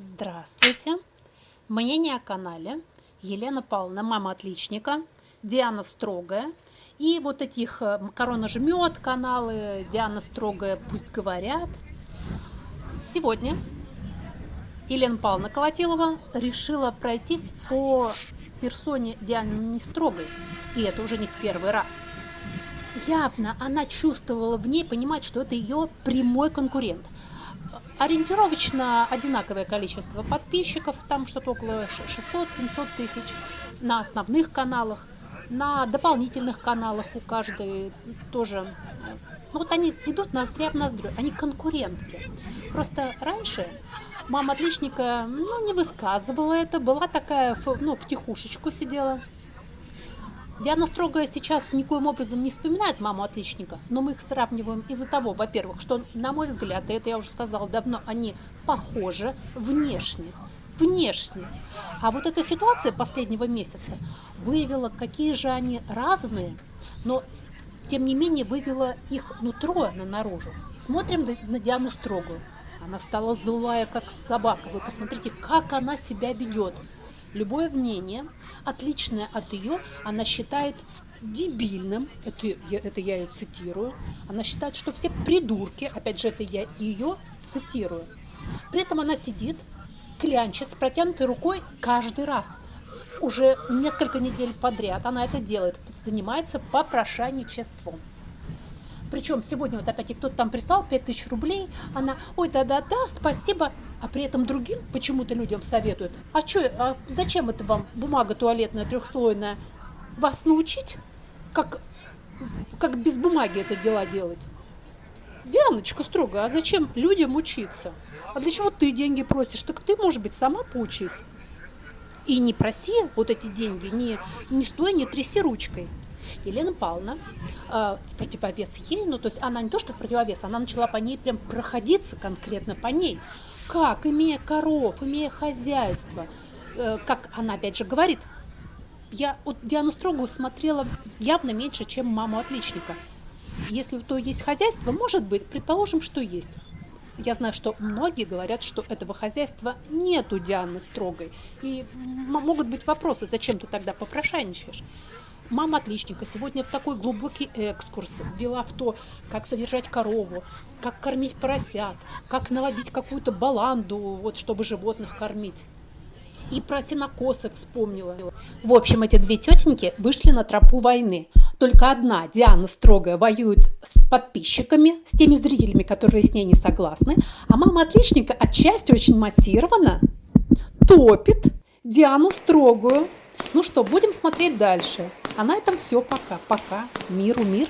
Здравствуйте! Мнение о канале Елена Павловна, мама отличника, Диана Строгая. И вот этих Корона жмет каналы, Диана Строгая, пусть говорят. Сегодня Елена Павловна Колотилова решила пройтись по персоне Дианы Строгой. И это уже не в первый раз. Явно она чувствовала в ней, понимать, что это ее прямой конкурент. Ориентировочно одинаковое количество подписчиков, там что-то около 600-700 тысяч на основных каналах, на дополнительных каналах у каждой тоже. Ну вот они идут ноздря в ноздрю, они конкурентки. Просто раньше мама отличника не высказывала это, была такая, втихушечку сидела. Диана Строгая сейчас никоим образом не вспоминает маму отличника, но мы их сравниваем из-за того, во-первых, что, на мой взгляд, и это я уже сказала давно, они похожи внешне. А вот эта ситуация последнего месяца выявила, какие же они разные, но тем не менее вывела их нутро наружу. Смотрим на Диану Строгую. Она стала злая, как собака. Вы посмотрите, как она себя ведет. Любое мнение, отличное от ее, она считает дебильным, это я ее цитирую, она считает, что все придурки, опять же, это я ее цитирую. При этом она сидит, клянчит с протянутой рукой каждый раз. Уже несколько недель подряд она это делает, занимается попрошайничеством. Причем сегодня вот опять кто-то там прислал 5000 рублей, она, ой, да-да-да, спасибо, а при этом другим почему-то людям советуют. Зачем это вам бумага туалетная трехслойная? Вас научить, как без бумаги это дела делать? Дианочка Строгая, а зачем людям учиться? А для чего ты деньги просишь? Так ты, может быть, сама поучись. И не проси вот эти деньги, не стой, не тряси ручкой. Елена Павловна в противовес ей, то есть она не то что в противовес, она начала по ней прям проходиться конкретно по ней. Как, имея коров, имея хозяйство, как она опять же говорит, я вот Диану Строгую смотрела явно меньше, чем маму отличника. Если то есть хозяйство, может быть, предположим, что есть. Я знаю, что многие говорят, что этого хозяйства нет у Дианы Строгой. И могут быть вопросы, зачем ты тогда попрошайничаешь? Мама отличника сегодня в такой глубокий экскурс ввела в то, как содержать корову, как кормить поросят, как наводить какую-то баланду, вот, чтобы животных кормить. И про сенокосы вспомнила. В общем, эти две тетеньки вышли на тропу войны. Только одна, Диана Строгая, воюет с подписчиками, с теми зрителями, которые с ней не согласны, а мама отличника отчасти очень массированно топит Диану Строгую. Ну что, будем смотреть дальше. А на этом все. Пока. Миру мир.